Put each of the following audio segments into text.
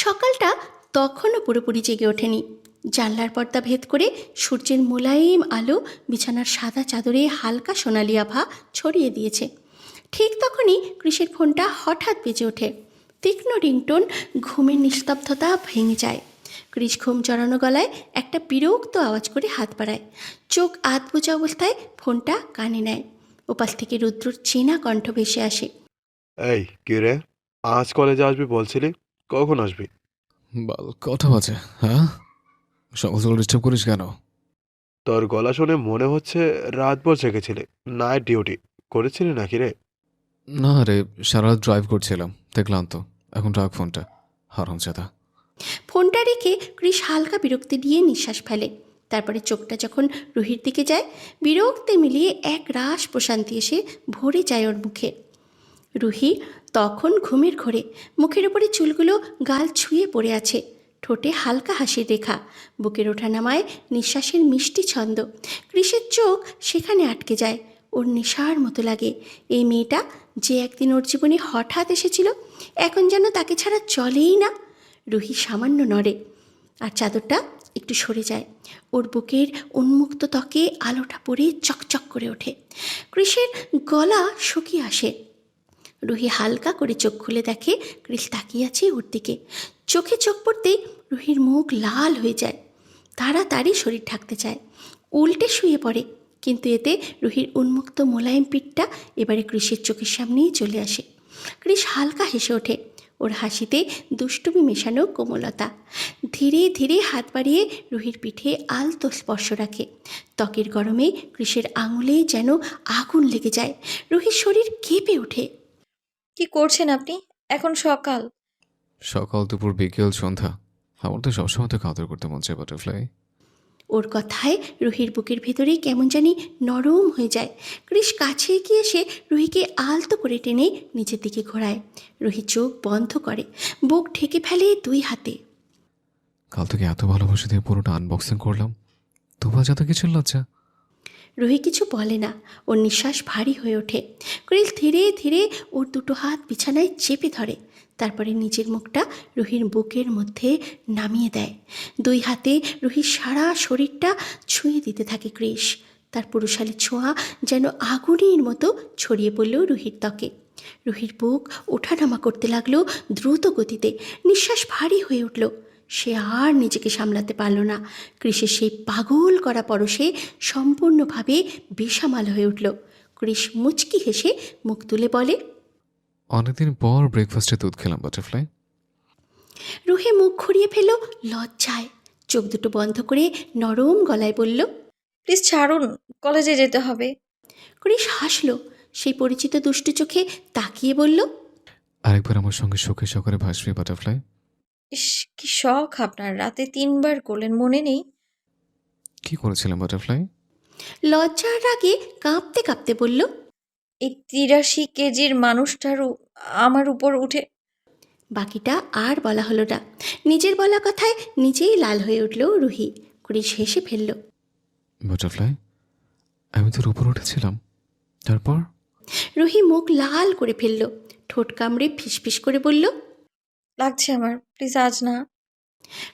সকালটা তখনও পুরোপুরি জেগে ওঠেনি। জানলার পর্দা ভেদ করে সূর্যের মোলায়েম আলো বিছানার সাদা চাদরে হালকা সোনালি আভা ছড়িয়ে দিয়েছে। ঠিক তখনই কৃষির ফোনটা হঠাৎ বেজে ওঠে। তীক্ষ্ণ রিংটোন ঘুমের নিস্তব্ধতা ভেঙে যায়। কৃষ ঘুম জড়ানো গলায় একটা বিরক্ত আওয়াজ করে হাত বাড়ায়। চোখ আধ বোঝা অবস্থায় ফোনটা কানে নেয়। ওপাশ থেকে রুদ্রর চেনা কণ্ঠ ভেসে আসে। এই কি রে, আজ কলেজে আসবি বলছিলি, কখন আসবি? বাল কটা বাজে? হ্যাঁ, সকাল সকাল ডিস্টার্ব করিস কেন? তোর গলা শুনে মনে হচ্ছে রাতভর জেগেছিলি, নাইট ডিউটি করেছিলি নাকি রে? না রে, সারা রাত ড্রাইভ করছিলাম, দেখলাম তো। এখন রাখ ফোনটা, হারামজাদা। ফোনটা রেখে কৃষ হালকা বিরক্তি দিয়ে নিঃশ্বাস ফেলে। তারপরে চোখটা যখন রুহির দিকে যায়, বিরক্তি মিলিয়ে এক রাশ প্রশান্তি এসে ভরে যায় ওর মুখে। রুহি তখন ঘুমের ঘোরে, মুখের ওপরে চুলগুলো গাল ছুঁয়ে পড়ে আছে, ঠোঁটে হালকা হাসির রেখা, বুকের ওঠানামায় নিঃশ্বাসের মিষ্টি ছন্দ। কৃষের চোখ সেখানে আটকে যায়। ওর নেশার মতো লাগে। এই মেয়েটা যে একদিন ওর জীবনে হঠাৎ এসেছিল, এখন যেন তাকে ছাড়া চলেই না। রুহি সামান্য নড়ে, আর চাদরটা একটু সরে যায়। ওর বুকের উন্মুক্ত ত্বকে আলোটা পড়ে চকচক করে ওঠে। কৃষের গলা শুকিয়ে আসে। রুহি হালকা করে চোখ খুলে দেখে কৃষ তাকিয়ে আছে ওর দিকে। চোখে চোখ পড়তেই রুহির মুখ লাল হয়ে যায়। তাড়াতাড়ি শরীর ঢাকতে চায়, উল্টে শুয়ে পড়ে, কিন্তু এতে রুহির উন্মুক্ত মোলায়েম পিঠটা এবারে কৃষের চোখের সামনেই চলে আসে। কৃষ হালকা হেসে ওঠে, ওর হাসিতে দুষ্টুমি মেশানো কোমলতা। ধীরে ধীরে হাত বাড়িয়ে রুহির পিঠে আলতো স্পর্শ রাখে। ত্বকের গরমে কৃষের আঙুলে যেন আগুন লেগে যায়। রুহির শরীর কেঁপে ওঠে। কি করছেন আপনি? এখন সকাল। সকাল দুপুর বিকেল সন্ধ্যা, আমার তো সবসময় তো কাদর করতে মন চায় বাটারফ্লাই। ওর কথায় রুহির বুকের ভেতরে কেমন জানি নরম হয়ে যায়। কৃষ কাছে এগিয়ে এসে রুহিকে আলতো করে টেনে নিচের দিকে ঘোরায়। রুহি চোখ বন্ধ করে, বুক ঢেকে ফেলে দুই হাতে। কাল থেকে এত ভালোবাসা দিয়ে পুরোটা আনবক্সিং করলাম, তোমার যাতে কিছু লজ্জা? রুহি কিছু বলে না, ওর নিঃশ্বাস ভারী হয়ে ওঠে। কৃষ ধীরে ধীরে ওর দুটো হাত বিছানায় চেপে ধরে, তারপরে নিজের মুখটা রুহির বুকের মধ্যে নামিয়ে দেয়। দুই হাতে রুহির সারা শরীরটা ছুঁয়ে দিতে থাকে কৃষ। তার পুরুষালী ছোঁয়া যেন আগুনের মতো ছড়িয়ে পড়ল রুহির ত্বকে। রুহির বুক ওঠানামা করতে লাগলো দ্রুত গতিতে, নিঃশ্বাস ভারী হয়ে উঠল। সে আর নিজেকে সামলাতে পারল না। কৃষের সেই পাগল করা পরশে সম্পূর্ণভাবে বেসামাল হয়ে উঠল। কৃষ মুচকি হেসে মুখ তুলে বলে, অনেকদিন পর ব্রেকফাস্টে দুধ খেলাম বাটারফ্লাই। রুহি মুখ ঘুরিয়ে ফেলল লজ্জায়। চোখ দুটো বন্ধ করে নরম গলায় বলল, প্লিজ ছাড়ুন, কলেজে যেতে হবে। কৃষ হাসল, সেই পরিচিত দুষ্টু চোখে তাকিয়ে বলল, আরেকবার আমার সঙ্গে সুখে সকালে ভাসবি বাটারফ্লাই? ইস, কি শখ আপনার! রাতে 3বার করলেন, মনে নেই? কি করেছিলাম বাটারফ্লাই? লজ্জার রাগে কাঁপতে কাঁপতে বলল, এই 83 কেজির মানুষটারও আমার উপর উঠে। বাকিটা আর বলা হলো না। নিজের বলা কথায় নিজেই লাল হয়ে উঠল রুহি। কৃষ হেসে ফেলল। বাটারফ্লাই, আমি তোর উপর উঠেছিলাম, তারপর? রুহি মুখ লাল করে ফেলল, ঠোঁট কামড়ে ফিসফিস করে বলল, লাগছে আমার, প্লিজ আজ না।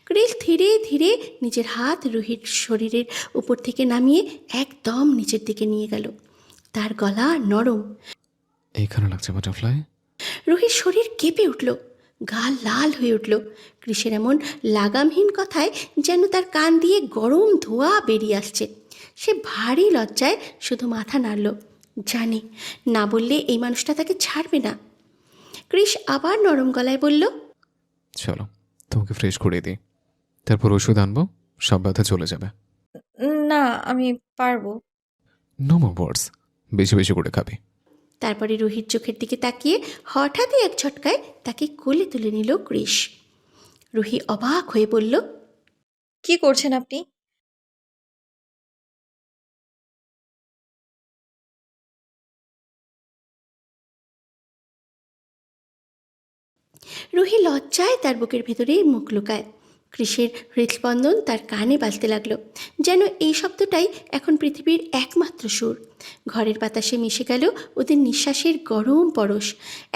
কৃষ ধীরে ধীরে নিজের হাত রুহির শরীরের উপর থেকে নামিয়ে একদম নিচের দিকে নিয়ে গেল। তার গলা নরম। এইখানে লাগছে বাটারফ্লাই। রুহির শরীর কেঁপে উঠল, গাল লাল হয়ে উঠল। কৃষের এমন লাগামহীন কথায় যেন তার কান দিয়ে গরম ধোঁয়া বেরিয়ে আসছে। সে ভারী লজ্জায় শুধু মাথা নাড়ল। জানে না বললে এই মানুষটা তাকে ছাড়বে না। কৃষ আবার নরম গলায় বলল, চলো তোমাকে ফ্রেশ করে দিই, তারপর ওষুধ আনবো, সব ব্যথা চলে যাবে। না, আমি পারবো। নো মোর ওয়ার্ডস, বেশি বেশি করে খাবি। তারপরে রুহির চোখের দিকে তাকিয়ে হঠাৎই এক ঝটকায় তাকে কোলে তুলে নিল কৃষ। রুহি অবাক হয়ে বলল, কি করছেন আপনি? রুহি লজ্জায় তার বুকের ভেতরে মুখ লুকায়। কৃষের হৃদস্পন্দন তার কানে বাজতে লাগলো, যেন এই শব্দটাই এখন পৃথিবীর একমাত্র সুর। ঘরের বাতাসে মিশে গেল ওদের নিঃশ্বাসের গরম পরশ,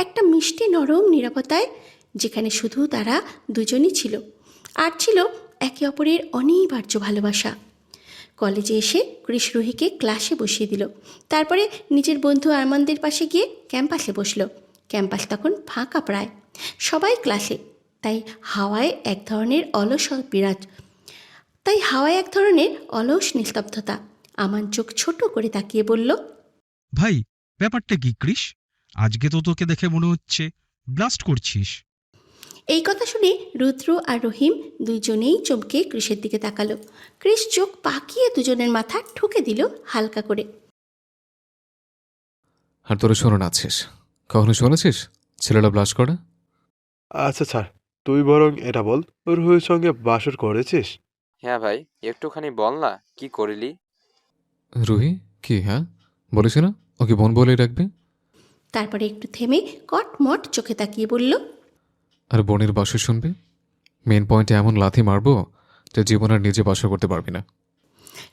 একটা মিষ্টি নরম নিরাপত্তায় যেখানে শুধু তারা দুজনই ছিল, আর ছিল একে অপরের অনিবার্য ভালোবাসা। কলেজে এসে ক্রিস রুহিকে ক্লাসে বসিয়ে দিল, তারপরে নিজের বন্ধু আরমানদের পাশে গিয়ে ক্যাম্পাসে বসলো। ক্যাম্পাস তখন ফাঁকা প্রায়, সবাই ক্লাসে, তাই হাওয়ায় এক ধরনের অলস নিস্তব্ধতা। আমান চোখ ছোট করে তাকিয়ে বলল, ভাই, ব্যাপারটা কি ক্রিস? আজকে তো তোকে দেখে মনে হচ্ছে ব্লাস্ট করছিস। এই কথা শুনে রুদ্র আর রহিম দুইজনেই চমকে ক্রিসের দিকে তাকালো। ক্রিস চোখ পাকিয়ে দুজনের মাথা ঠুকে দিল হালকা করে। আর তোরা শোনো নাচছিস, কখনো শুনেছিস ছেলেরা ব্লাশ করে? আচ্ছা ছাড়, তুই বরং এটা বল, রুহির সঙ্গে বাসর করেছিস? হ্যাঁ ভাই, একটুখানি বল না কি করলি। রুহি কি? হ্যাঁ বলেছি না ওকে বোন বলেই রাখবে। তারপরে একটু থেমে কটমট চোখে তাকিয়ে বলল, আর বোনের বাসর শুনবে? মেন পয়েন্টে এমন লাথি মারবো যে জীবন আর নিজে বাসর করতে পারবি না।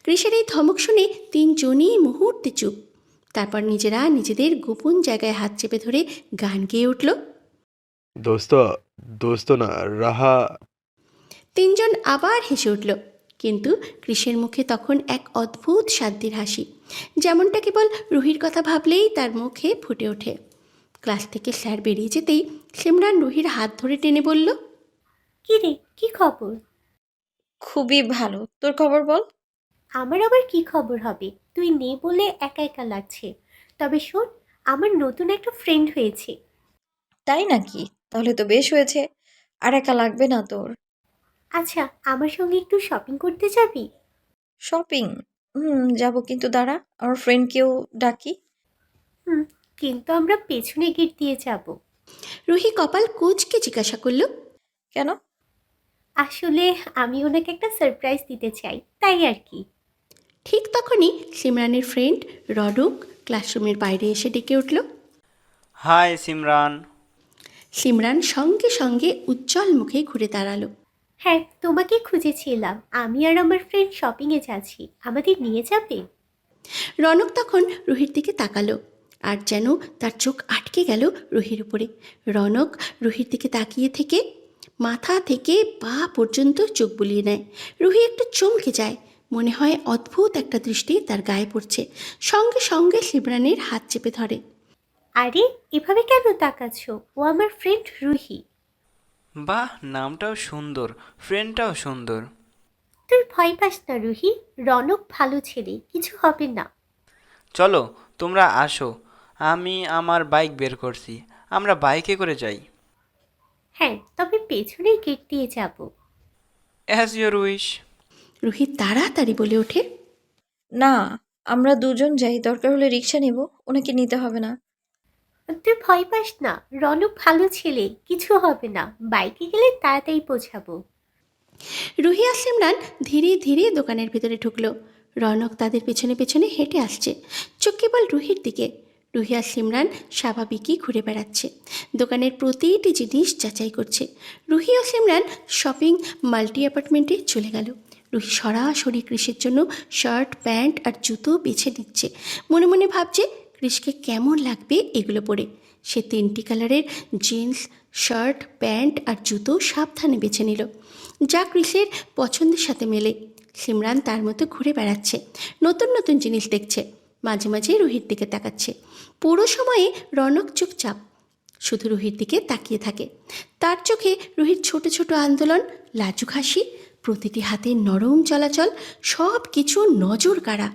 ক্রিসের এই ধমক শুনে তিনজনই মুহূর্তে চুপ। তারপর নিজেরা নিজেদের গোপন জায়গায় হাত চেপে ধরে গান গেয়ে উঠল, দোস্ত, দোস্ত না রাহা। তিনজন আবার হেসে উঠল, কিন্তু ক্রিসের মুখে তখন এক অদ্ভুত শান্তির হাসি, যেমনটা কেবল রুহির কথা ভাবলেই তার মুখে ফুটে ওঠে। ক্লাস থেকে স্যার বেরিয়ে যেতেই সিমরান রুহির হাত ধরে টেনে বলল, কি রে, কি খবর? খুবই ভালো, তোর খবর বল। আমার আবার কি খবর হবে, তুই নেই বলে একা একা লাগছে। তবে শোন, আমার নতুন একটা ফ্রেন্ড হয়েছে। তাই নাকি? তাহলে তো বেশ হয়েছে, আর একা লাগবে না তোর। আচ্ছা, আমার সঙ্গে একটু শপিং করতে যাবি? শপিং? যাবো, কিন্তু দাঁড়া, আমার ফ্রেন্ডকেও ডাকি। হুম, কিন্তু আমরা পেছনে গেট দিয়ে যাব। রুহি কপাল কুঁচকে জিজ্ঞাসা করল, কেন? আসলে আমি ওনাকে একটা সারপ্রাইজ দিতে চাই, তাই আর কি। ঠিক তখনই সিমরানের ফ্রেন্ড রনক ক্লাসরুমের বাইরে এসে ডেকে উঠল। হাই সিমরান। সিমরান সঙ্গে সঙ্গে উজ্জ্বল মুখে ঘুরে দাঁড়ালো। হ্যাঁ, তোমাকে খুঁজেছিলাম। আমি আর আমার ফ্রেন্ড শপিংয়ে যাচ্ছি, আমাদের নিয়ে যাবে? রনক তখন রুহির দিকে তাকালো, আর যেন তার চোখ আটকে গেল রুহির উপরে। রনক রুহির দিকে তাকিয়ে থেকে মাথা থেকে পা পর্যন্ত চোখ বুলিয়ে নেয়। রুহি একটু চমকে যায়, মনে হয় অদ্ভুত একটা দৃষ্টি তার গায়ে পড়ছে। সঙ্গে সঙ্গে সিমরানের হাত চেপে ধরে। আরে, এভাবে কেন তাকাচ্ছ? ও আমার ফ্রেন্ড রুহি। বাহ, নামটাও সুন্দর, ফ্রেন্ডটাও সুন্দর। তুই ভয় পাস না রুহি, রনক ভালো ছেলে, কিছু হবে না। চলো তোমরা আসো, আমি আমার বাইক বের করছি, আমরা বাইকে করে যাই। হ্যাঁ, তবে পেছনের গেট দিয়ে যাব। As your wish. রুহি তাড়াতাড়ি বলে ওঠে, না, আমরা দুজন যাই, দরকার হলে রিক্সা নেব, ওনাকে নিতে হবে না। তুই ভয় পাস না, রনক ভালো ছেলে, কিছু হবে না। বাইকে গেলে তাড়াতাড়ি পৌঁছাবো। রুহি আর সিমরান ধীরে ধীরে দোকানের ভিতরে ঢুকলো। রনক তাদের পেছনে পেছনে হেঁটে আসছে, চোখ কেবল রুহির দিকে। রুহি আর সিমরান স্বাভাবিকই ঘুরে বেড়াচ্ছে, দোকানের প্রতিটি জিনিস যাচাই করছে। রুহি ও সিমরান শপিং মাল্টি অ্যাপার্টমেন্টে চলে গেল। রুহি সরাসরি ক্রিসের জন্য শার্ট, প্যান্ট আর জুতো বেছে নিচ্ছে। মনে মনে ভাবছে ক্রিসকে কেমন লাগবে এগুলো পরে। সে 3টি কালারের জিন্স, শার্ট, প্যান্ট আর জুতো সাবধানে বেছে নিল, যা ক্রিসের পছন্দের সাথে মেলে। সিমরান তার মতো ঘুরে বেড়াচ্ছে, নতুন নতুন জিনিস দেখছে, মাঝে মাঝে রুহির দিকে তাকাচ্ছে। পুরো সময়ে রনক চুপচাপ, শুধু রুহির দিকে তাকিয়ে থাকে। তার চোখে রুহির ছোট ছোট আন্দোলন, লাজুক হাসি, প্রতিটি হাতে নরম চলাচল, সব কিছু নজর কাড়া।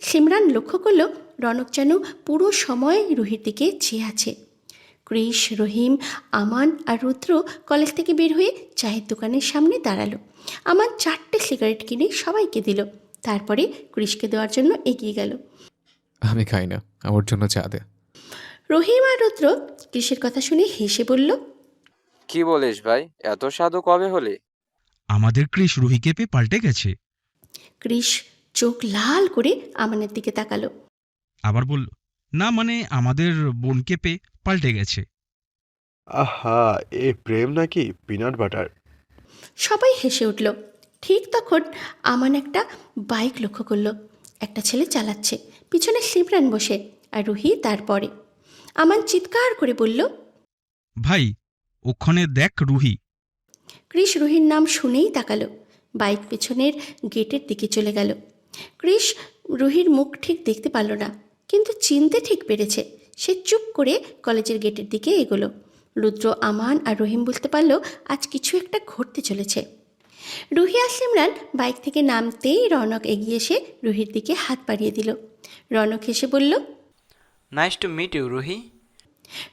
সিমরান লক্ষ্য করল রনক যেন পুরো সময় রুহির দিকে চেয়ে আছে। ক্রিস, রহিম, আমান আর রুদ্র কলেজ থেকে বের হয়ে চায়ের দোকানের সামনে দাঁড়ালো। আমান 4টে সিগারেট কিনে সবাইকে দিল, তারপরে ক্রিসকে দেওয়ার জন্য এগিয়ে গেল। আমি খাই না, আমার জন্য চা দে। রহিম আর রুদ্র ক্রিসের কথা শুনে হেসে বলল, কি বলিস ভাই, এত সাধু কবে হলে? আমাদের ক্রিস রুহিকে পেয়ে পাল্টে গেছে। ক্রিস চোখ লাল করে আমানের দিকে তাকালো। আবার বলল, না মানে আমাদের বোনকে পেয়ে পাল্টে গেছে। আহা, এ প্রেম নাকি পিনাট বাটার। সবাই হেসে উঠল। ঠিক তখন আমান একটা বাইক লক্ষ্য করলো, একটা ছেলে চালাচ্ছে, পিছনে সিমরান বসে আর রুহি তারপরে। আমান চিৎকার করে বলল, ভাই, ওখানে দেখ রুহি। ক্রিস রুহির নাম শুনেই তাকালো। বাইক পেছনের গেটের দিকে চলে গেল। ক্রিস রুহির মুখ ঠিক দেখতে পারল না, কিন্তু চিনতে ঠিক পেরেছে। সে চুপ করে কলেজের গেটের দিকে এগোলো। রুদ্র, আমান আর রহিম বুঝতে পারল আজ কিছু একটা ঘটতে চলেছে। রুহি আর সিমরান বাইক থেকে নামতেই রনক এগিয়ে এসে রুহির দিকে হাত বাড়িয়ে দিল। রনক হেসে বলল, nice to meet you Ruhi.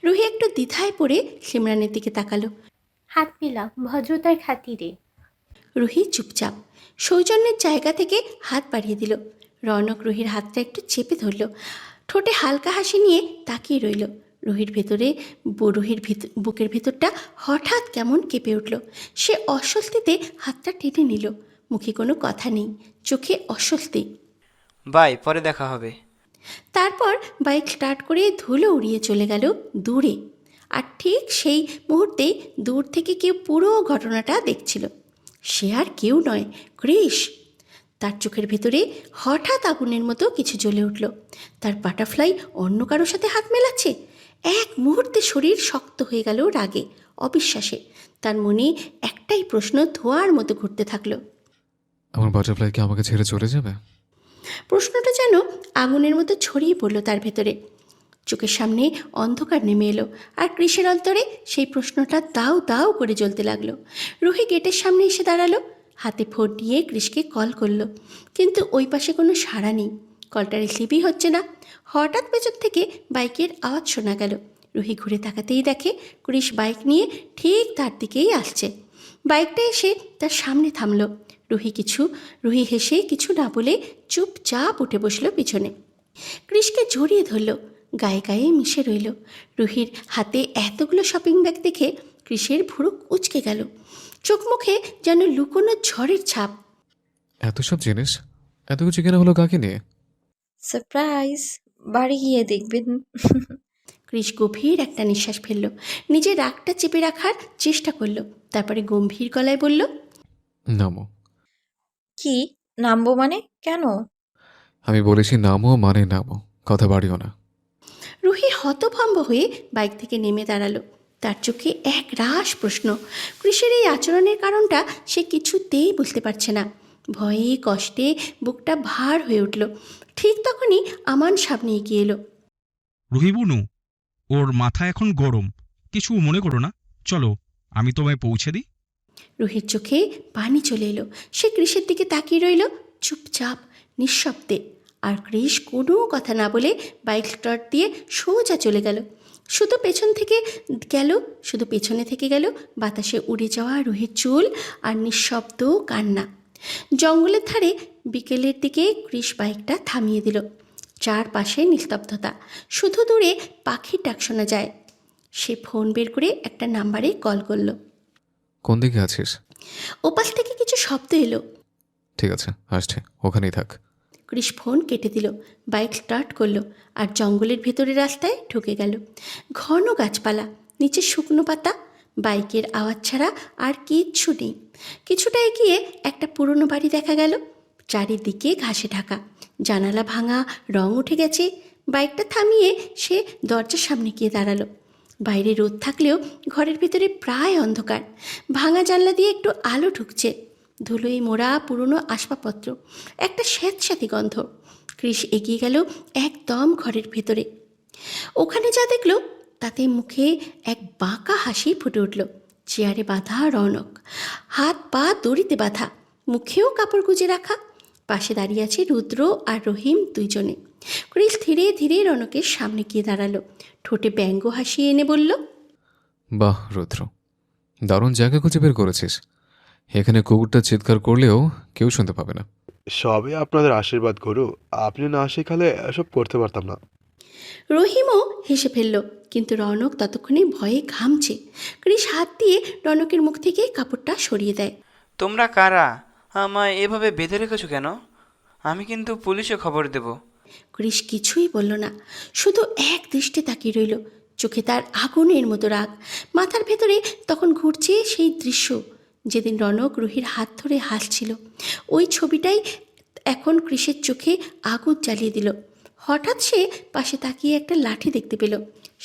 Ruhi একটু দ্বিধায় পড়ে সিমরানের দিকে তাকালো। হাত মেলা ভদ্রতার খাতিরে। রুহি চুপচাপ সৌজন্যের জায়গা থেকে হাত বাড়িয়ে দিল। রনক রুহির হাতটা একটু চেপে ধরল, ঠোঁটে হালকা হাসি নিয়ে তাকিয়ে রইল। রুহির বুকের ভেতরটা হঠাৎ কেমন কেঁপে উঠল। সে অস্বস্তিতে হাতটা টেনে নিল। মুখে কোনো কথা নেই, চোখে অস্বস্তি। বাই, পরে দেখা হবে। তারপর বাইক স্টার্ট করে ধুলো উড়িয়ে চলে গেল দূরে। আর ঠিক সেই মুহূর্তেই দূর থেকে কেউ পুরো ঘটনাটা দেখছিল। সে আর কেউ নয়, ক্রিস। তার চোখের ভেতরে হঠাৎ আগুনের মতো কিছু জ্বলে উঠল। তার বাটারফ্লাই অন্য কারোর সাথে হাত মেলাচ্ছে। এক মুহূর্তে শরীর শক্ত হয়ে গেল রাগে, অবিশ্বাসে। তার মনে একটাই প্রশ্ন ধোঁয়ার মতো ঘুরতে থাকলো। আমার বাটারফ্লাই কি আমাকে ছেড়ে চলে যাবে? প্রশ্নটা যেন আগুনের মতো ছড়িয়ে পড়ল তার ভেতরে। চোখের সামনে অন্ধকার নেমে এলো, আর ক্রিসের অন্তরে সেই প্রশ্নটা দাউ দাউ করে জ্বলতে লাগলো। রুহি গেটের সামনে এসে দাঁড়ালো, হাতে ফোন নিয়ে ক্রিসকে কল করলো, কিন্তু ওই পাশে কোনো সাড়া নেই। কলটা রিসিভই হচ্ছে না। হঠাৎ পেছন থেকে বাইকের আওয়াজ শোনা গেল। রুহি ঘুরে তাকাতেই দেখে ক্রিস বাইক নিয়ে ঠিক তার দিকেই আসছে। বাইকটা এসে তার সামনে থামলো। রুহি হেসে কিছু না বলে চুপচাপ উঠে বসলো পিছনে। ক্রিসকে জড়িয়ে ধরল, গায়ে গায়ে মিশে রইল। রুহির হাতে এতগুলো শপিং ব্যাগ দেখে ক্রিসের ভুরু উচকে গেল। চোখ মুখে যেন লুকোনো ঝড়ের ছাপ। এত সব জিনিস, এত কিছু কেনা হলো কাকে নিয়ে? সারপ্রাইজ, বাড়ি গিয়ে দেখবেন। ক্রিস গভীর একটা নিঃশ্বাস ফেলল, নিজের রাগটা চেপে রাখার চেষ্টা করলো। তারপরে গম্ভীর গলায় বলল, নামো। কি নামবো মানে? কেন? আমি বলেছি নামো মানে নামো, কথা বাড়িও না। রুহি হতভম্ব হয়ে বাইক থেকে নেমে দাঁড়ালো। তার চোখে এক রাশ প্রশ্ন। ক্রিসের এই আচরণের কারণটা সে কিছুতেই বুঝতে পারছে না। ভয়ে কষ্টে বুকটা ভার হয়ে উঠল। ঠিক তখনই আমান সামনে এগিয়ে এলো। রুহি বুনু, ওর মাথা এখন গরম, কিছু মনে করো না, চলো আমি তোমায় পৌঁছে দিই। রুহির চোখে পানি চলে এলো। সে ক্রিসের দিকে তাকিয়ে রইল চুপচাপ, নিঃশব্দে। আর ক্রিস কোনো কথা না বলে বাইক স্টার্ট দিয়ে সোজা চলে গেল। শুধু পেছনে থেকে গেল বাতাসে উড়ে যাওয়া রুহির চুল আর নিঃশব্দ কান্না। জঙ্গলের ধারে বিকেলের দিকে ক্রিস বাইকটা থামিয়ে দিল। চারপাশে নিস্তব্ধতা, শুধু দূরে পাখির ডাক শোনা যায়। সে ফোন বের করে একটা নাম্বারে কল করল। কোন দিকে আছিস? ওপাশ থেকে কিছু শব্দ এলো। ঠিক আছে, আসছে, ওখানেই থাক। ক্রিস ফোন কেটে দিল, বাইক স্টার্ট করলো আর জঙ্গলের ভেতরের রাস্তায় ঢুকে গেল। ঘন গাছপালা, নিচে শুকনো পাতা, বাইকের আওয়াজ ছাড়া আর কিচ্ছু নেই। কিছুটা এগিয়ে একটা পুরনো বাড়ি দেখা গেল, চারিদিকে ঘাসে ঢাকা, জানালা ভাঙা, রং উঠে গেছে। বাইকটা থামিয়ে সে দরজার সামনে গিয়ে দাঁড়ালো। বাইরে রোদ থাকলেও ঘরের ভেতরে প্রায় অন্ধকার। ভাঙা জানলা দিয়ে একটু আলো ঢুকছে। ধুলোয় মোড়া পুরনো আসবাবপত্র, একটা স্যাঁতস্যাঁতে গন্ধ। ক্রিস এগিয়ে গেল একদম ঘরের ভেতরে। ওখানে যা দেখলো তাতে মুখে এক বাঁকা হাসি ফুটে উঠল। চেয়ারে বাঁধা রনক, হাত পা দড়িতে বাঁধা, মুখেও কাপড় গুজে রাখা। পাশে দাঁড়িয়ে আছে রুদ্র আর রহিম, দুইজনে। ক্রিস ধীরে ধীরে রনকের সামনে গিয়ে দাঁড়ালো, ঠোঁটে ব্যঙ্গ হাসি এনে বলল, বাহ রুদ্র, দারুণ জায়গা খুঁজে বের করেছিস। এখানে কুকুরটা চিৎকার করলেও কেউ শুনতে পাবে না। সবই আপনাদের আশীর্বাদ গুরু, আপনি না শেখালে এসব করতে পারতাম না। রহিমও হেসে ফেলল, কিন্তু রনক ততক্ষণে ভয়ে ঘামছে। ক্রিস হাত দিয়ে রনকের মুখ থেকে কাপড়টা সরিয়ে দেয়। তোমরা কারা? আমায় এভাবে বেঁধে রেখেছো কেন? আমি কিন্তু পুলিশে খবর দেব। ক্রিস কিছুই বলল না, শুধু এক দৃষ্টে তাকিয়ে রইল। চোখে তার আগুনের মতো রাগ। মাথার ভেতরে তখন ঘুরছে সেই দৃশ্য, যেদিন রনক রুহির হাত ধরে হাসছিল। ওই ছবিটাই এখন ক্রিসের চোখে আগুন জ্বালিয়ে দিল। হঠাৎ সে পাশে তাকিয়ে একটা লাঠি দেখতে পেল।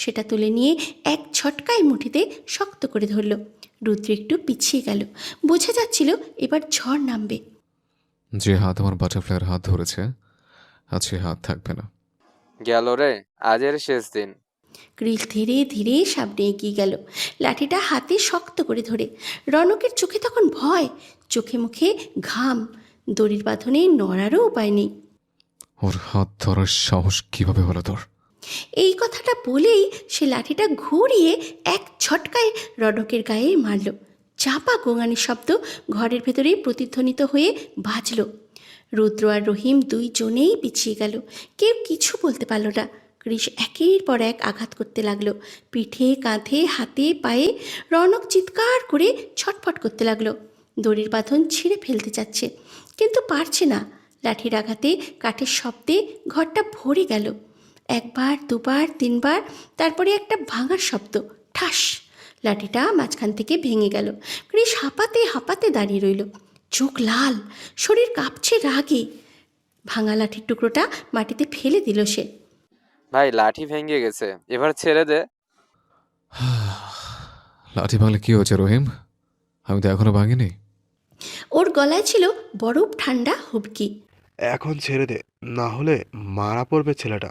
সেটা তুলে নিয়ে এক ঝটকায় মুঠিতে শক্ত করে ধরল। রুদ্র একটু পিছিয়ে গেল, বোঝা যাচ্ছিল এবার ঝড় নামবে। যে হাত আমার বাটারফ্লাইয়ের হাত ধরেছে, আজ সে হাত থাকবে না। গেল রে, আজের শেষ দিন। ক্রিস ধীরে ধীরে সামনে এগিয়ে গেল, লাঠিটা হাতে শক্ত করে ধরে। রনকের চোখে তখন ভয়, চোখে মুখে ঘাম, দড়ির বাঁধনে নড়ারও উপায় নেই। ওর হাত ধরার সাহস কিভাবে হলো তোর? এই কথাটা বলেই সে লাঠিটা ঘুরিয়ে এক ঝটকায় রনকের গায়ে মারল। চাপা গোঙানির শব্দ ঘরের ভেতরে প্রতিধ্বনিত হয়ে বাজল। রুদ্র আর রহিম দুইজনেই পিছিয়ে গেল, কেউ কিছু বলতে পারল না। ক্রিস একের পর এক আঘাত করতে লাগলো, পিঠে, কাঁধে, হাতে, পায়ে। রনক চিৎকার করে ছটফট করতে লাগলো, দড়ির বাঁধন ছিঁড়ে ফেলতে চাচ্ছে, কিন্তু পারছে না। লাঠির আঘাতে কাঠের শব্দে ঘরটা ভরে গেল। একবার, দুবার, তিনবার, তারপরে একটা ভাঙার শব্দ, ঠাস। লাঠিটা মাঝখান থেকে ভেঙে গেল। ক্রিস হাঁপাতে হাঁপাতে দাঁড়িয়ে রইল, চোখ লাল, শরীর কাঁপছে রাগে। ভাঙা লাঠির টুকরোটা মাটিতে ফেলে দিল সে। ভাই, লাঠি ভেঙে গেছে, এবার ছেড়ে দে। লাঠি ভাঙলে কি হয়েছে রহিম? আমি তো এখনো ভাঙিনি। ওর গলায় ছিল বরফ ঠান্ডা হুবকি। এখন ছেড়ে দে, না হলে মারা পড়বে ছেলেটা।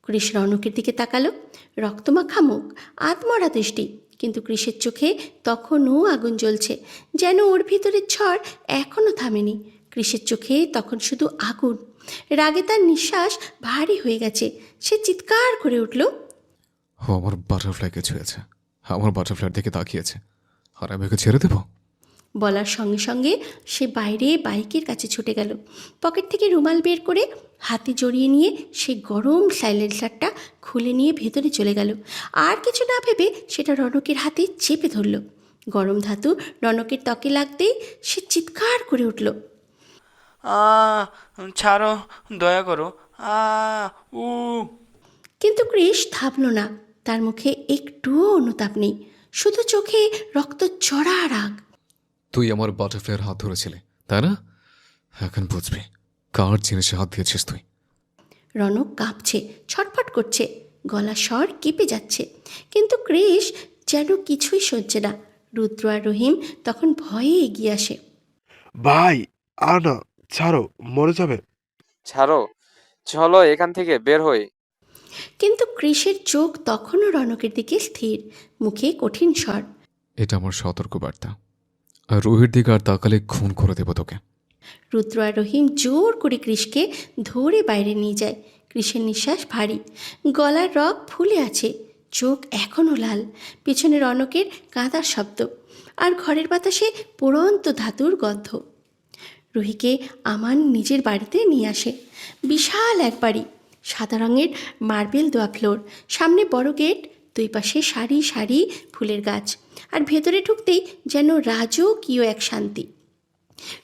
ক্রিস রনকের দিকে তাকালো, রক্তমাখা মুখ, আধমরা দৃষ্টি, কিন্তু ক্রিসের চোখে তখনও আগুন জ্বলছে, যেন ওর ভিতরের ঝড় এখনও থামেনি। ক্রিসের চোখে তখন শুধু আগুন, রাগে তার নিঃশ্বাস ভারী হয়ে গেছে। সে চিৎকার করে উঠল, ও আমার বাটারফ্লাইকে ছুঁয়েছে, আমার বাটারফ্লাইয়ের দিকে তাকিয়েছে, আর আমি ওকে ছেড়ে দেবো? বলার সঙ্গে সঙ্গে সে বাইরে বাইকের কাছে ছুটে গেল। পকেট থেকে রুমাল বের করে হাতে জড়িয়ে নিয়ে সে গরম সাইলেন্সারটা খুলে নিয়ে ভেতরে চলে গেল। আর কিছু না ভেবে সেটা রনকের হাতে চেপে ধরল। গরম ধাতু রনকের ত্বকে লাগতেই সে চিৎকার করে উঠল, আ ছাড়ো, দয়া করো, আ উ কিন্তু ক্রিস থামল না। তার মুখে একটুও অনুতাপ নেই, শুধু চোখে রক্ত চড়া রাগ। তুই আমার বাটারফ্লাইয়ের হাত ধরেছিলি, তাই না? এখন বুঝবি কার জিনিসে হাত দিয়েছিস তুই। রনক কাঁপছে, ছটফট করছে, গলা স্বর কেঁপে যাচ্ছে, কিন্তু ক্রিস যেন কিছুই সহ্যে না। রুদ্র আর রহিম তখন ভয়ে এগিয়ে আসে। ভাই, আর না, ছাড়ো, মরে যাবে। ছাড়ো, চলো এখান থেকে বের হই। কিন্তু ক্রিসের চোখ তখনও রনকের দিকে স্থির, মুখে কঠিন স্বর। এটা আমার সতর্কবার্তা, আর রুহির দিকে আর তাকালে খুন করে দেবো তোকে। রুদ্র আর রহিম জোর করে ক্রিসকে ধরে বাইরে নিয়ে যায়। ক্রিসের নিঃশ্বাস ভারী, গলার রগ ফুলে আছে, চোখ এখনও লাল। পেছনে রনকের কাঁদার শব্দ, আর ঘরের বাতাসে পুরন্ত ধাতুর গন্ধ। রুহিকে আমান নিজের বাড়িতে নিয়ে আসে। বিশাল এক বাড়ি, সাদা রঙের মার্বেল দেওয়া ফ্লোর, সামনে বড় গেট, দুই পাশে সারি সারি ফুলের গাছ, আর ভেতরে ঢুকতেই যেন রাজকীয় এক শান্তি।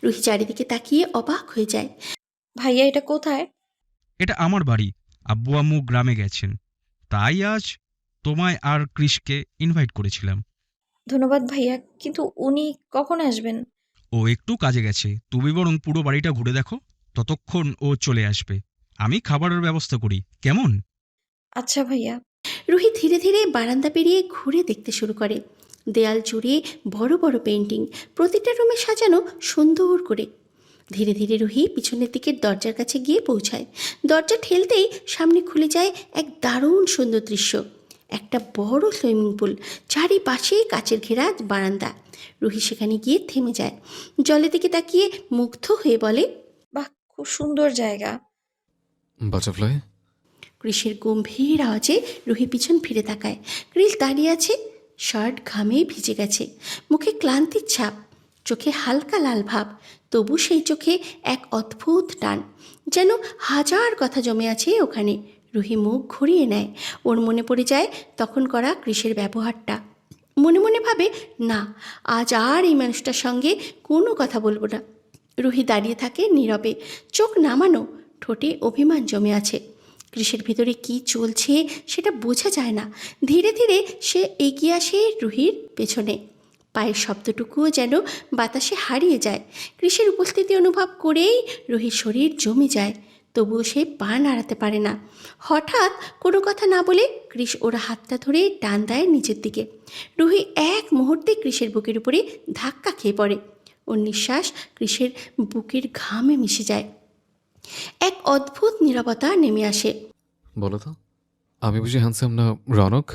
রুহি চারিদিকে তাকিয়ে অবাক হয়ে যায়। ভাইয়া, এটা কোথায়? এটা আমার বাড়ি। আব্বু আম্মু গ্রামে গেছেন, তাই আজ তোমায় আর ক্রিসকে ইনভাইট করেছিলাম। ধন্যবাদ ভাইয়া, কিন্তু উনি কখন আসবেন? ও একটু কাজে গেছে, তুমি বরং পুরো বাড়িটা ঘুরে দেখো, ততক্ষণ ও চলে আসবে। আমি খাবারের ব্যবস্থা করি, কেমন? আচ্ছা ভাইয়া। রুহি ধীরে ধীরে বারান্দা পেরিয়ে ঘুরে দেখতে শুরু করে। দেয়াল জুড়ে বড় বড় পেন্টিং, প্রতিটা রুমে সাজানো সুন্দর করে। ধীরে ধীরে রুহি পিছনের দিকের দরজার কাছে গিয়ে পৌঁছায়। দরজা ঠেলতেই সামনে খুলে যায় এক দারুণ সুন্দর দৃশ্য, একটা বড় সুইমিং পুল, চারিপাশে কাচের ঘেরা বারান্দা। রুহি সেখানে গিয়ে থেমে যায়, জলের দিকে তাকিয়ে মুগ্ধ হয়ে বলে, বাহ, খুব সুন্দর জায়গা। বাটারফ্লাই? ক্রিসের গম্ভীর আওয়াজে রুহি পিছন ফিরে তাকায়। ক্রিস দাঁড়িয়ে আছে, শার্ট ঘামে ভিজে গেছে, মুখে ক্লান্তির ছাপ, চোখে হালকা লাল ভাব, তবু সেই চোখে এক অদ্ভুত টান, যেন হাজার কথা জমে আছে ওখানে। রুহি মুখ ঘুরিয়ে নেয়, ওর মনে পড়ে যায় তখন করা ক্রিসের ব্যবহারটা। মনে মনে ভাবে, না, আজ আর এই মানুষটার সঙ্গে কোনো কথা বলবো না। রুহি দাঁড়িয়ে থাকে নীরবে, চোখ নামানো, ঠোঁটে অভিমান জমে আছে। ক্রিসের ভিতরে কি চলছে সেটা বোঝা যায় না। ধীরে ধীরে সে এগিয়ে আসে রুহির পেছনে, পায়ের শব্দটুকুও যেন বাতাসে হারিয়ে যায়। ক্রিসের উপস্থিতি অনুভব করেই রুহির শরীর জমে যায়, তবুও সে পা নাড়াতে পারে না। হঠাৎ কোনো কথা না বলে কৃষ ওর হাতটা ধরে টান দেয় নিচের দিকে। রুহি এক মুহূর্তে কৃষের বুকের উপরে ধাক্কা খেয়ে পড়ে। ওর নিঃশ্বাস কৃষের বুকের ঘামে মিশে যায়। এক অদ্ভুত নীরবতা নেমে আসে। বলো তো, আমি বুঝি হ্যান্ডসাম না রনক?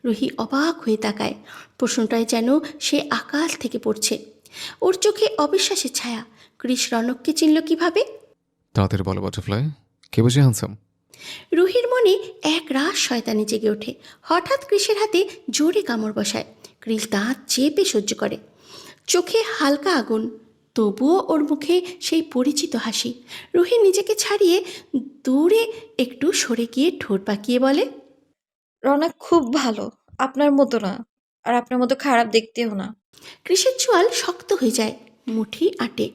রুহি অবাক হয়ে তাকায়। প্রশ্নটায় যেন সে আকাশ থেকে পড়ছে। ওর চোখে অবিশ্বাসের ছায়া। কৃষ রনককে চিনল কিভাবে? তাড়াতাড়ি বলো বাটারফ্লাই, কে বুঝি হ্যান্ডসাম? রুহির মনে এক রাস শয়তানি জেগে ওঠে। হঠাৎ কৃষের হাতে জোরে কামড় বসায়। কৃষ দাঁত চেপে সহ্য করে। চোখে হালকা আগুন, তবুও ওর মুখে সেই পরিচিত হাসি। রুহি নিজেকে ছাড়িয়ে দূরে একটু সরে গিয়ে ঠোঁট পাকিয়ে বলে, রনক খুব ভালো, আপনার মতো না, আর আপনার মতো খারাপ দেখতেও না। কৃষের চোয়াল শক্ত হয়ে যায়, মুঠি আটে।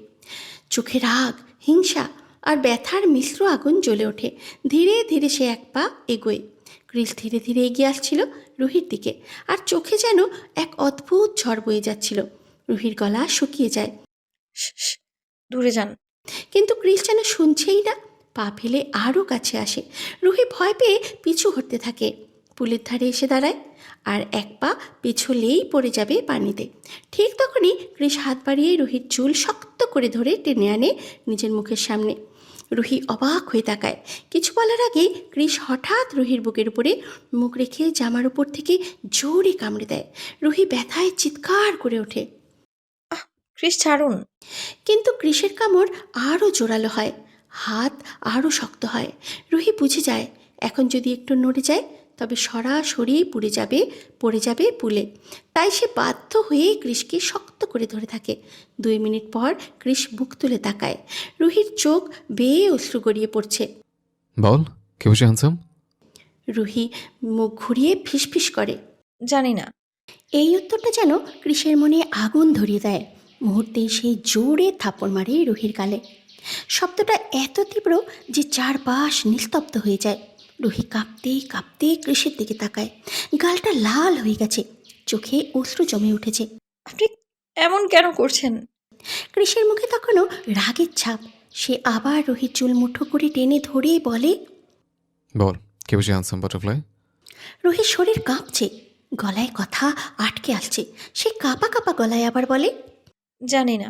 চোখে রাগ, হিংসা আর ব্যথার মিশ্র আগুন জ্বলে ওঠে। ধীরে ধীরে সে এক পা এগোয়। কৃষ ধীরে ধীরে এগিয়ে আসছিল রুহির দিকে, আর চোখে যেন এক অদ্ভুত ঝড় বয়ে যাচ্ছিল। রুহির গলা শুকিয়ে যায়, শ্, শ্, দূরে যান। কিন্তু কৃষ যেন শুনছেই না। পা ফেলে আরও কাছে আসে। রুহি ভয় পেয়ে পিছু হটতে থাকে। পুলের ধারে এসে দাঁড়ায়, আর এক পা পিছলেই পড়ে যাবে পানিতে। ঠিক তখনই কৃষ হাত বাড়িয়ে রুহির চুল শক্ত করে ধরে টেনে আনে নিজের মুখের সামনে। রুহি অবাক হয়ে তাকায়। কিছু বলার আগে কৃষ হঠাৎ রুহির বুকের উপরে মুখ রেখে জামার উপর থেকে জোরে কামড়ে দেয়। রুহি ব্যথায় চিৎকার করে ওঠে। ক্রিস ছাড়ুন। কিন্তু কৃষের কামড় আরও জোরালো হয়, হাত আরও শক্ত হয়। রুহি বুঝে যায় এখন যদি একটু নড়ে যায় তবে সরাসরি পড়ে যাবে পুলে। তাই সে বাধ্য হয়ে কৃষকে শক্ত করে ধরে থাকে। 2 মিনিট পর কৃষ বুক তুলে তাকায়। রুহির চোখ বেয়ে অশ্রু গড়িয়ে পড়ছে। বল, কে বুঝি হ্যান্ডসাম? রুহি মুখ ঘুরিয়ে ফিসফিস করে, জানি না। এই উত্তরটা যেন কৃষের মনে আগুন ধরিয়ে দেয়। মুহূর্তেই সেই জোরে থাপ্পড় মারে রুহির গালে। শব্দটা এত তীব্র যে চারপাশ নিস্তব্ধ হয়ে যায়। রুহি কাঁপতে কাঁপতে কৃষের দিকে তাকায়। গালটা লাল হয়ে গেছে, চোখে অশ্রু জমে উঠেছে। আপনি এমন কেন করছেন? কৃষের মুখে তখনও রাগের ছাপ। সে আবার রুহির চুল মুঠো করে টেনে ধরে বলে, বল, কে বুঝি হ্যান্ডসাম বাটারফ্লাই? রুহির শরীর কাঁপছে, গলায় কথা আটকে আসছে। সে কাঁপা কাঁপা গলায় আবার বলে, জানি না।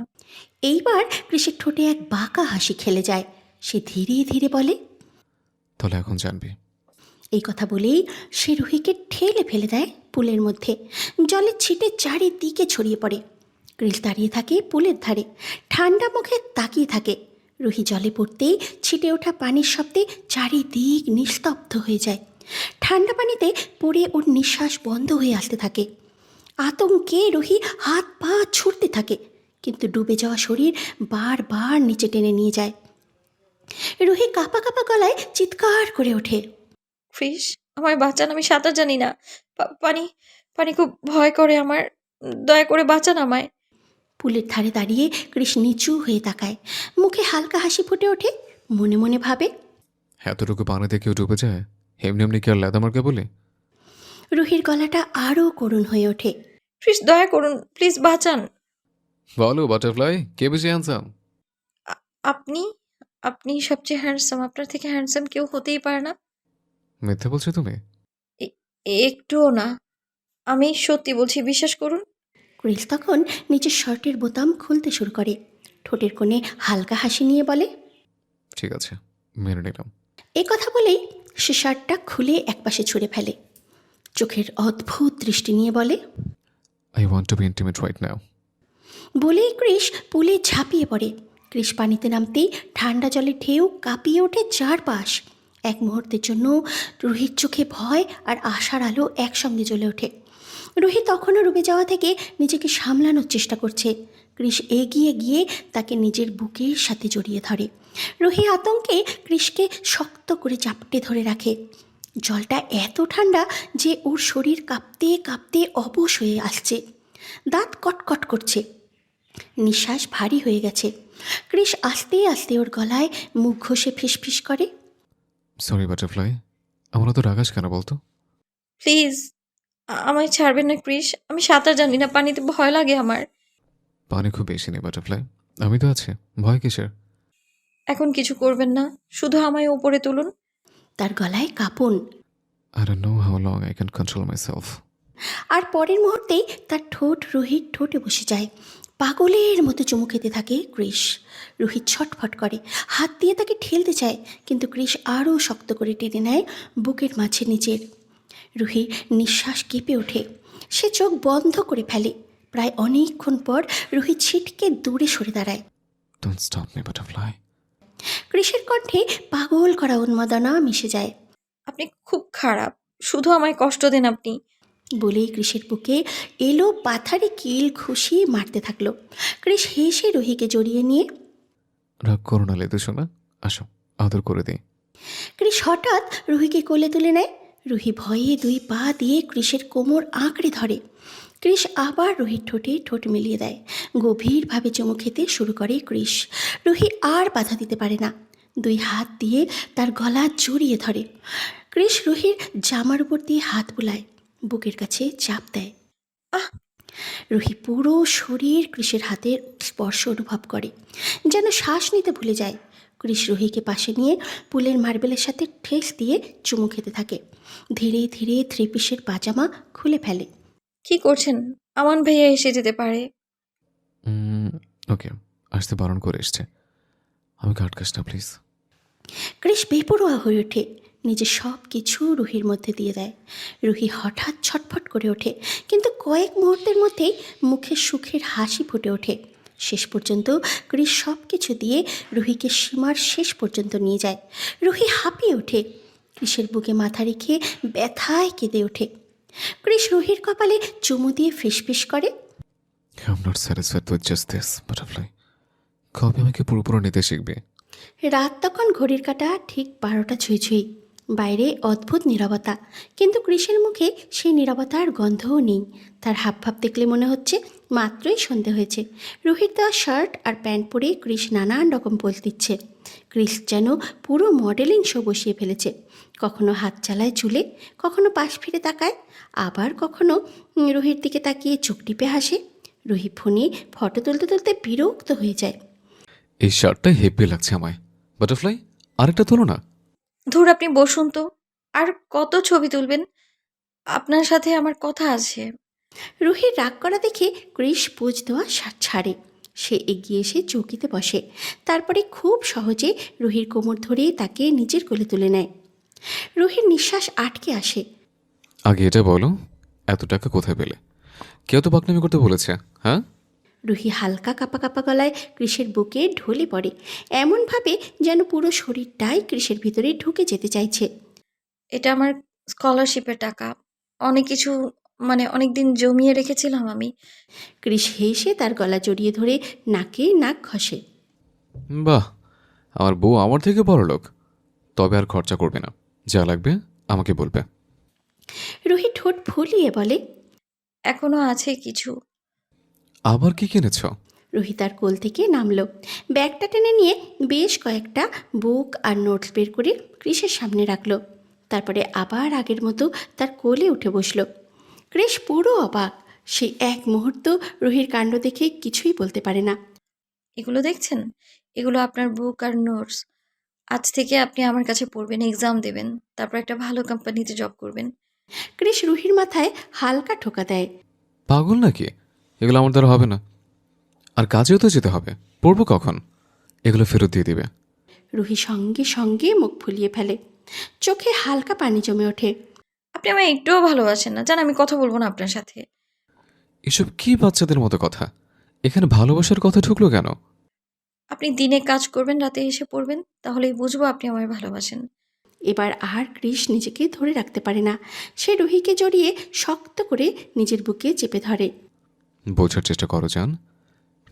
এইবার কৃষির ঠোঁটে এক বাঁকা হাসি খেলে যায়। সে ধীরে ধীরে বলে, তাহলে এখন জানবি। এই কথা বলেই সে রুহিকে ঠেলে ফেলে দেয় পুলের মধ্যে। জলের ছিটে চারিদিকে ছড়িয়ে পড়ে। কৃষ দাঁড়িয়ে থাকে পুলের ধারে, ঠান্ডা মুখে তাকিয়ে থাকে। রুহি জলে পড়তেই ছিটে ওঠা পানির শব্দে চারিদিক নিস্তব্ধ হয়ে যায়। ঠান্ডা পানিতে পড়ে ওর নিঃশ্বাস বন্ধ হয়ে আসতে থাকে। আতঙ্কে রুহি হাত পা ছুটতে থাকে, কিন্তু ডুবে যাওয়া শরীর বারবার নিচে টেনে নিয়ে যায়। রুহি কাঁপা কাঁপা গলায় চিৎকার করে ওঠে, ক্রিস, আমায় বাঁচান, আমি সাঁতার জানি না। পানি পানি খুব ভয় করে আমার, দয়া করে বাঁচান আমায়। পুলের ধারে দাঁড়িয়ে কৃষ নিচু হয়ে তাকায়। মুখে হালকা হাসি ফুটে ওঠে। মনে মনে ভাবে, এতটুকু পানিতে কেউ ডুবে যায়? এমনি এমনি কি আর লেদা মারকে বলে? রুহির গলাটা আরও করুণ হয়ে ওঠে। ক্রিস, দয়া করুন, প্লিজ বাঁচান। বলো বাটারফ্লাই, কে বুঝি হ্যান্ডসাম? আপনি আপনি সবচেয়ে হ্যান্ডসাম। আপনার থেকে হ্যান্ডসাম কেউ হতেই পারে না। মিথ্যে বলছো তুমি? একটুও না, আমি সত্যি বলছি, বিশ্বাস করুন। কৃষ তখন নিচের শার্টের বোতাম খুলতে শুরু করে। ঠোঁটের কোণে হালকা হাসি নিয়ে বলে, ঠিক আছে, মেনে নিলাম। এই কথা বলেই সে শার্টটা খুলে একপাশে ছুঁড়ে ফেলে। চোখের অদ্ভুত দৃষ্টি নিয়ে বলে, I want to be intimate right now. বলেই কৃষ পুলে ঝাঁপিয়ে পড়ে। কৃষ পানিতে নামতেই ঠান্ডা জলে ঢেউ কাঁপিয়ে ওঠে চারপাশ। এক মুহূর্তের জন্য রুহির চোখে ভয় আর আশার আলো একসঙ্গে জ্বলে ওঠে। রুহি তখনও ডুবে যাওয়া থেকে নিজেকে সামলানোর চেষ্টা করছে। কৃষ এগিয়ে গিয়ে তাকে নিজের বুকের সাথে জড়িয়ে ধরে। রুহি আতঙ্কে কৃষকে শক্ত করে চাপটে ধরে রাখে। জলটা এত ঠান্ডা যে ওর শরীর কাঁপতে কাঁপতে অবশ হয়ে আসছে। দাঁত কটকট করছে, নিঃশ্বাস ভারী হয়ে গেছে। কৃষ আস্তে আস্তে ওর গলায় মুখ ঘষে ফিসফিস করে, সরি বাটারফ্লাই, আমার তো রাগাস কেন বলতো? প্লিজ আমায় ছাড়বেন না ক্রিস, আমি সাঁতার জানি না, পানিতে ভয় লাগে আমার। পানি খুব বেশি নেই বাটারফ্লাই, আমি তো আছি, ভয় কিসের? এখন কিছু করবেন না, শুধু আমায় উপরে তুলুন। তার গলায় কাঁপন। I don't know how long I can control myself. আর পরের মুহূর্তেই তার ঠোঁট রুহির ঠোঁটে বসে যায়। পাগলের মতো চুমু খেতে থাকে কৃষ। রুহি ছটফট করে, হাত দিয়ে তাকে ঠেলতে চায়, কিন্তু কৃষ আরও শক্ত করে টেনে নেয় বুকের মাঝে নিজের। রুহি নিঃশ্বাস কেঁপে ওঠে, সে চোখ বন্ধ করে ফেলে। প্রায় অনেকক্ষণ পর রুহি ছিটকে দূরে সরে দাঁড়ায়। Don't stop me, butterfly. কৃষের কণ্ঠে পাগল করা উন্মাদনা মিশে যায়। আপনি খুব খারাপ, শুধু আমায় কষ্ট দেন আপনি। বলেই কৃষের বুকে এলো পাথারি কিল ঘুষিয়ে মারতে থাকলো। কৃষ হেসে রুহিকে জড়িয়ে নিয়ে রাগ করো না লেদু শোনা, আসো আদর করে দিই। কৃষ হঠাৎ রুহিকে কোলে তুলে নেয়। রুহি ভয়ে 2 পা দিয়ে কৃষের কোমর আঁকড়ে ধরে। কৃষ আবার রুহির ঠোঁটে ঠোঁট মিলিয়ে দেয়। গভীরভাবে চুমু খেতে শুরু করে কৃষ। রুহি আর বাধা দিতে পারে না, 2 হাত দিয়ে তার গলা জড়িয়ে ধরে। কৃষ রুহির জামার উপর দিয়ে হাত বুলায়, বুকের কাছে চাপ দেয়। আহ! রুহি পুরো শরীর কৃষের হাতের স্পর্শ অনুভব করে, যেন শ্বাস নিতে ভুলে যায়। কৃষ রুহিকে পাশে নিয়ে পুলের মার্বেলের সাথে ঠেস দিয়ে চুমু খেতে থাকে। ধীরে ধীরে 3 পিসের পাজামা খুলে ফেলে। কি করছেন? আমান ভাইয়া এসে যেতে পারে। ওকে, আসতে বারণ করে এসছে। আমি কাটকাস না প্লিজ। কৃষ বেপরোয়া হয়ে ওঠে, নিজের সব কিছু রুহির মধ্যে দিয়ে দেয়। রুহি হঠাৎ ছটফট করে ওঠে, কিন্তু কয়েক মুহূর্তের মধ্যেই মুখে সুখের হাসি ফুটে ওঠে। শেষ পর্যন্ত কৃষ সব কিছু দিয়ে রুহিকে সীমার শেষ পর্যন্ত নিয়ে যায়। রুহি হাঁপিয়ে ওঠে, কৃষের বুকে মাথা রেখে ব্যথায় কেঁদে ওঠে। কৃষ রুহির কপালে চুমু দিয়ে ফিসফিস করে, I'm not satisfied with just this, butterfly. কবে আমাকে পুরোপুরো নিতে শিখবে? রাত তখন ঘড়ির কাঁটা ঠিক 12টা ছুঁই ছুঁই। বাইরে অদ্ভুত নীরবতা, কিন্তু কৃষের মুখে সেই নীরবতার গন্ধও নেই। তার হাবভাব দেখলে মনে হচ্ছে মাত্রই সন্ধে হয়েছে। রুহির দেওয়া শার্ট আর প্যান্ট পরে কৃষ নানান রকম পোজ দিচ্ছে। কৃষ যেন পুরো মডেলিং শো বসিয়ে ফেলেছে। কখনো হাত চালায় চুলে, কখনো পাশ ফিরে তাকায়, আবার কখনো রুহির দিকে তাকিয়ে চোখ টিপে হাসে। রুহি ফোনে ফটো তুলতে তুলতে বিরক্ত হয়ে যায়। এই শার্টটা হেভি লাগছে আমায়। বাটারফ্লাই, আরেকটা তোলো না। ধুর, আপনি বসুন তো। আর কত ছবি তুলবেন? আপনার সাথে আমার কথা আছে। রুহির রাগ করা দেখে কৃষ পোজ দেওয়া ছাড়ে। সে এগিয়ে এসে চৌকিতে বসে, তারপরে খুব সহজে রুহির কোমর ধরে তাকে নিজের কোলে তুলে নেয়। রুহির নিঃশ্বাস আটকে আসে। আগে এটা বলো, এত টাকা কোথায় পেলে? কেউ তো বাকনামি করতে বলেছে, হ্যাঁ? রুহি হালকা কাঁপা কাঁপা গলায় কৃষের বুকে ঢলে পড়ে, এমনভাবে যেন পুরো শরীরটাই কৃষের ভিতরে ঢুকে যেতে চাইছে। এটা আমার স্কলারশিপের টাকা। অনেক কিছু, মানে অনেক দিন জমিয়ে রেখেছিলাম আমি। কৃষ হেসে তার গলা জড়িয়ে ধরে নাকে নাক ঘষে। বাহ, আমার বউ আমার থেকে বড় লোক। তবে আর খরচা করবে না, যা লাগবে আমাকে বলবে। রুহি ঠোঁট ফুলিয়ে বলে, এখনো আছে কিছু। আবার কি কিনেছ? রুহি তার কোল থেকে নামলো, ব্যাগটা টেনে নিয়ে বেশ কয়েকটা বুক আর নোটস বের করে কৃষের সামনে রাখলো। তারপরে আবার আগের মতো তার কোলে উঠে বসলো। কৃষ পুরো অবাক, সে এক মুহূর্ত রুহির কাণ্ড দেখে কিছুই বলতে পারে না। এগুলো দেখছেন? এগুলো আপনার বুক আর নোটস। আজ থেকে আপনি আমার কাছে পড়বেন, এক্সাম দেবেন, তারপর একটা ভালো কোম্পানিতে জব করবেন। কৃষ রুহির মাথায় হালকা ঠোকা দেয়। পাগল নাকি? এগুলো আমার দ্বারা হবে না। আর কাজেও তো যেতে হবে, পড়বো কখন? এগুলো ফেরত দিয়ে দিবে। রুহি সঙ্গে সঙ্গে মুখ ফুলিয়ে ফেলে, চোখে হালকা পানি জমে ওঠে। আপনি আমায় একটুও ভালোবাসেন না, জান আমি কথা বলবো না আপনার সাথে। এসব কি বাচ্চাদের মতো কথা? এখানে ভালোবাসার কথা ঢুকলো কেন? আপনি দিনে কাজ করবেন, রাতে এসে পড়বেন, তাহলেই বুঝবো আপনি আমায় ভালোবাসেন। এবার আর কৃষ নিজেকে ধরে রাখতে পারে না, সে রুহিকে জড়িয়ে শক্ত করে নিজের বুকে চেপে ধরে। বোঝার চেষ্টা করো জান,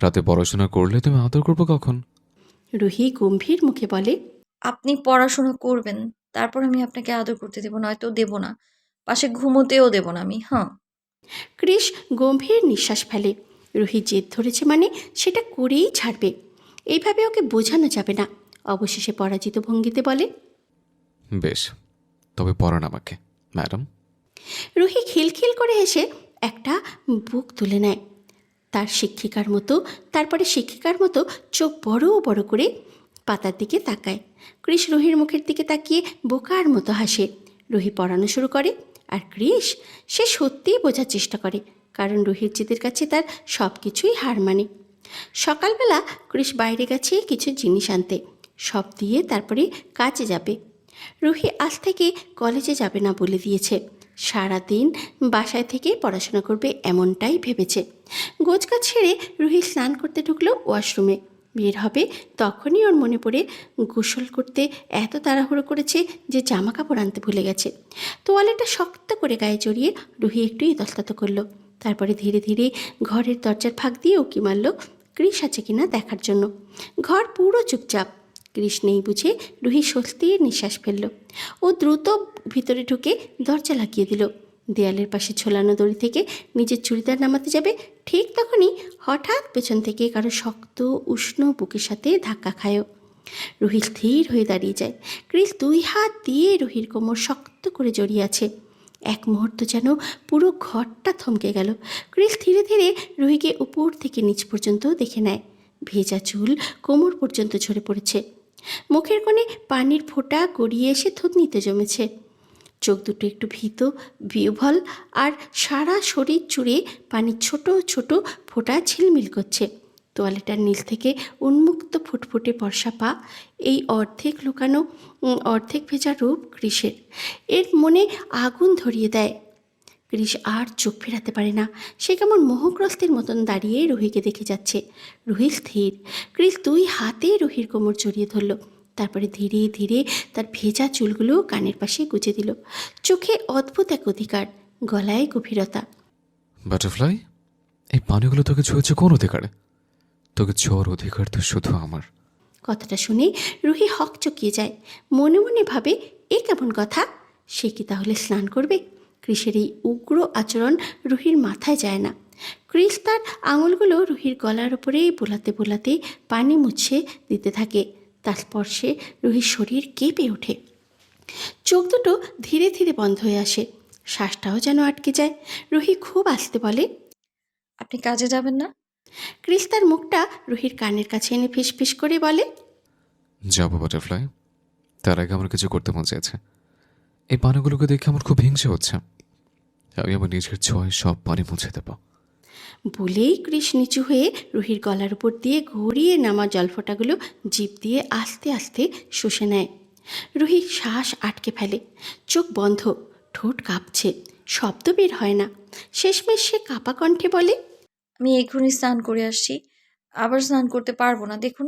রাতে পড়াশোনা করলে তুমি আদর করবো কখন? রুহি গম্ভীর মুখে বলে, আপনি পড়াশোনা করবেন, তারপর আমি আপনাকে আদর করতে দেবো, নয়তো দেবো না। পাশে ঘুমোতেও দেবো না আমি। হ্যাঁ। কৃষ গম্ভীর নিঃশ্বাস ফেলে। রুহি জেদ ধরেছে মানে সেটা করেই ছাড়বে, এইভাবে ওকে বোঝানো যাবে না। অবশেষে পরাজিত ভঙ্গিতে বলে, বেশ, তবে পড়ান আমাকে ম্যাডাম। রুহি খিলখিল করে এসে একটা বুক তুলে নেয় তার শিক্ষিকার মতো, তারপরে শিক্ষিকার মতো চোখ বড় বড় করে পাতার দিকে তাকায়। কৃষ রুহির মুখের দিকে তাকিয়ে বোকার মতো হাসে। রুহি পড়ানো শুরু করে, আর কৃষ সে সত্যিই বোঝার চেষ্টা করে, কারণ রুহির জেদের কাছে তার সব কিছুই হার মানে। সকালবেলা কৃষ বাইরে গেছে কিছু জিনিস আনতে, সব দিয়ে তারপরে কাজে যাবে। রুহি আজ থেকে কলেজে যাবে না বলে দিয়েছে, সারাদিন বাসায় থেকে পড়াশোনা করবে এমনটাই ভেবেছে। গোছগাছ ছেড়ে রুহি স্নান করতে ঢুকলো ওয়াশরুমে। বের হবে তখনই ওর মনে পড়ে গোসল করতে এত তাড়াহুড়ো করেছে যে জামা কাপড় আনতে ভুলে গেছে। তোয়ালেটা শক্ত করে গায়ে জড়িয়ে রুহি একটু ইতস্তত করলো। তারপরে ধীরে ধীরে ঘরের দরজার ফাঁক দিয়ে উঁকি মারল কৃষ আছে কিনা দেখার জন্য। ঘর পুরো চুপচাপ। কৃষ নেই বুঝে রুহি স্বস্তির নিঃশ্বাস ফেলল। ও দ্রুত ভিতরে ঢুকে দরজা লাগিয়ে দিল। দেয়ালের পাশে ঝোলানো দড়ি থেকে নিজের চুড়িদার নামাতে যাবে, ঠিক তখনই হঠাৎ পেছন থেকে কারো শক্ত উষ্ণ বুকের সাথে ধাক্কা খায়ও। রুহি স্থির হয়ে দাঁড়িয়ে যায়। কৃষ 2 হাত দিয়ে রুহির কোমর শক্ত করে জড়িয়ে আছে। এক মুহূর্ত যেন পুরো ঘরটা থমকে গেল। কৃষ ধীরে ধীরে রুহিকে উপর থেকে নিচ পর্যন্ত দেখে নেয়। ভেজা চুল কোমর পর্যন্ত ঝরে পড়েছে। মুখের কোণে পানির ফোঁটা গড়িয়ে এসে থুতনিতে জমেছে। চোখ দুটো একটু ভীত বিহ্বল, আর সারা শরীর জুড়ে পানির ছোট ছোট ফোঁটা ঝিলমিল করছে। তোয়ালেটার নীল থেকে উন্মুক্ত ফুটফুটে বর্ষা পা, এই অর্ধেক লুকানো অর্ধেক ভেজা রূপ কৃষের এর মনে আগুন ধরিয়ে দেয়। কৃষ আর চোখ ফেরাতে পারে না। সে কেমন মোহগ্রস্তের মতন দাঁড়িয়ে রুহিকে দেখে যাচ্ছে। রুহি স্থির। কৃষ 2 হাতে রুহির কোমর জড়িয়ে ধরল। তারপরে ধীরে ধীরে তার ভেজা চুলগুলো কানের পাশে গুজে দিল। চোখে অদ্ভুত এক অধিকার, গলায় গভীরতা। বাটারফ্লাই, এই পানিগুলো তোকে ছুঁয়েছে কোন অধিকারে? তোকে ছোঁয়ার অধিকার তো শুধু আমার। কথাটা শুনে রুহি হক চকিয়ে যায়। মনে মনে ভাবে, এ কেমন কথা? সে কি তাহলে স্নান করবে? কৃষের এই উগ্র আচরণ রুহির মাথায় যায় না। কৃষ তার আঙুলগুলো রুহির গলার ওপরে বোলাতে বোলাতে পানি মুছে দিতে থাকে। তার স্পর্শে রুহির শরীর কেঁপে ওঠে। চোখ দুটো ধীরে ধীরে বন্ধ হয়ে আসে। শ্বাসটাও যেন আটকে যায়। রুহি খুব আস্তে বলে, আপনি কাজে যাবেন না? কৃষ তার মুখটা রুহির কানের কাছে এনে ফিসফিস করে বলে, যাবো বাটারফ্লাই, তার আগে আমার কিছু করতে মন চাইছে। এই পানিগুলোকে দেখে আমার খুব হিংসা হচ্ছে। আমি আমার নিজের ছোঁয়ায় সব পানি মুছে দেব। বলেই কৃষ নিচু হয়ে রুহির গলার উপর দিয়ে গড়িয়ে নামা জলফোঁটাগুলো জিভ দিয়ে আস্তে আস্তে শুষে নেয়। রুহি শ্বাস আটকে ফেলে। চোখ বন্ধ, ঠোঁট কাঁপছে, শব্দ বের হয় না। শেষমেশ সে কাঁপা কণ্ঠে বলে, আমি এক্ষুনি স্নান করে আসছি। আবার স্নান করতে পারবো না, দেখুন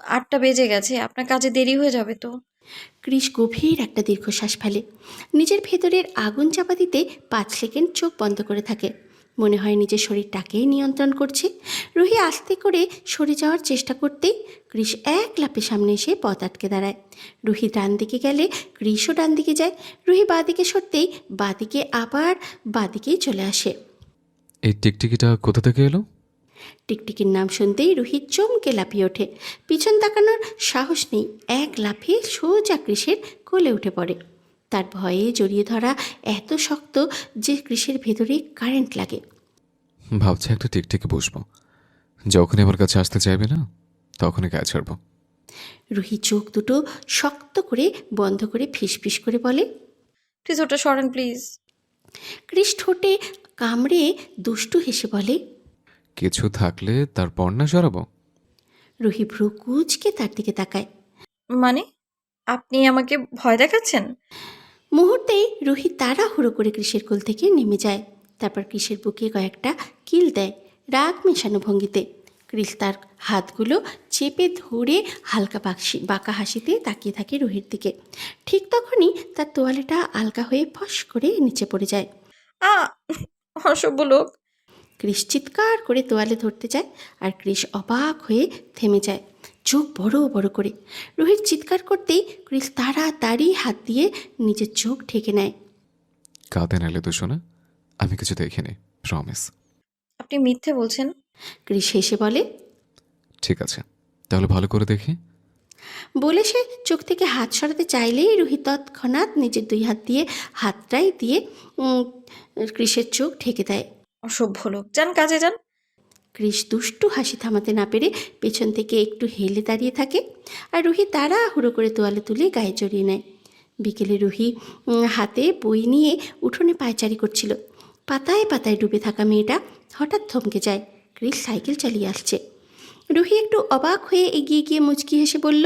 8টা বেজে গেছে, আপনার কাজে দেরি হয়ে যাবে তো। কৃষ গভীর একটা দীর্ঘশ্বাস ফেলে। নিজের ভেতরের আগুন চাপা দিতে 5 সেকেন্ড চোখ বন্ধ করে থাকে। মনে হয় নিজের শরীরটাকেই নিয়ন্ত্রণ করছে। রুহি আস্তে করে সরে যাওয়ার চেষ্টা করতেই কৃষ এক লাফে সামনে এসে পথ আটকে দাঁড়ায়। রুহি ডান দিকে গেলে কৃষও ডান দিকে যায়। রুহি বাঁদিকে সরতেই বাঁদিকে আবার বাঁদিকেই চলে আসে। এই টিকটিকিটা কোথা থেকে এলো? টিকটিকির নাম শুনতেই রুহি চমকে লাফিয়ে ওঠে। পিছন তাকানোর সাহস নেই। এক লাফে সোজা কৃষের কোলে উঠে পড়ে। তার ভয়ে জড়িয়ে ধরা এত শক্ত যে কৃষের ভেতরে কারেন্ট লাগে। ভাবছি একটা টিকটিকি বসবো, যখনই আমার কাছে আসতে চাইবে না তখনই গায়ে ছাড়বো। রুহি চোখ দুটো শক্ত করে বন্ধ করে ফিসফিস করে বলে, প্লিজ ওটা সরেন প্লিজ। কৃষ ঠোঁটে কামড়ে দুষ্টু হেসে বলে, কিছু থাকলে তারপর না সরাবো? রুহি ভ্রু কুঁচকে তার দিকে তাকায়। মানে আপনি আমাকে ভয় দেখাচ্ছেন? মুহূর্তেই রুহি তাড়াহুড়ো করে কৃষের কোল থেকে নেমে যায়। তারপর কৃষের বুকে কয়েকটা কিল দেয় রাগ মেশানো ভঙ্গিতে। কৃষ তার হাতগুলো চেপে ধরে হালকা বাঁকা হাসিতে তাকিয়ে থাকে রুহির দিকে। ঠিক তখনই তার তোয়ালেটা আলগা হয়ে ফস করে নিচে পড়ে যায়। আ অসভ্য লোক। কৃষ চিৎকার করে তোয়ালে ধরতে যায়, আর কৃষ অবাক হয়ে থেমে যায়, চোখ বড় বড় করে। রুহির চিৎকার করতেই কৃষ তাড়াতাড়ি হাত দিয়ে নিজের চোখ ঢেকে নেয়। কাঁদে নাইলে তো শোনা, আমি কিছু দেখিনি, প্রমিস। আপনি মিথ্যে বলছেন। কৃষ হেসে বলে, ঠিক আছে, তাহলে ভালো করে দেখি। বলে সে চোখ থেকে হাত সরাতে চাইলেই রুহি তৎক্ষণাৎ নিজের 2 হাত দিয়ে হাতটাই দিয়ে কৃষের চোখ ঢেকে দেয়। অসভ্য লোক, যান কাজে যান। কৃষ দুষ্টু হাসি থামাতে না পেরে পেছন থেকে একটু হেলে দাঁড়িয়ে থাকে। আর রুহি তাড়াহুড়ো করে তোয়ালে তুলে গায়ে জড়িয়ে নেয়। বিকেলে রুহি হাতে বই নিয়ে উঠোনে পায়চারি করছিল। পাতায় পাতায় ডুবে থাকা মেয়েটা হঠাৎ থমকে যায়। ক্রিস সাইকেল চালিয়ে আসছে। রুহি একটু অবাক হয়ে এগিয়ে গিয়ে মুচকি হেসে বলল,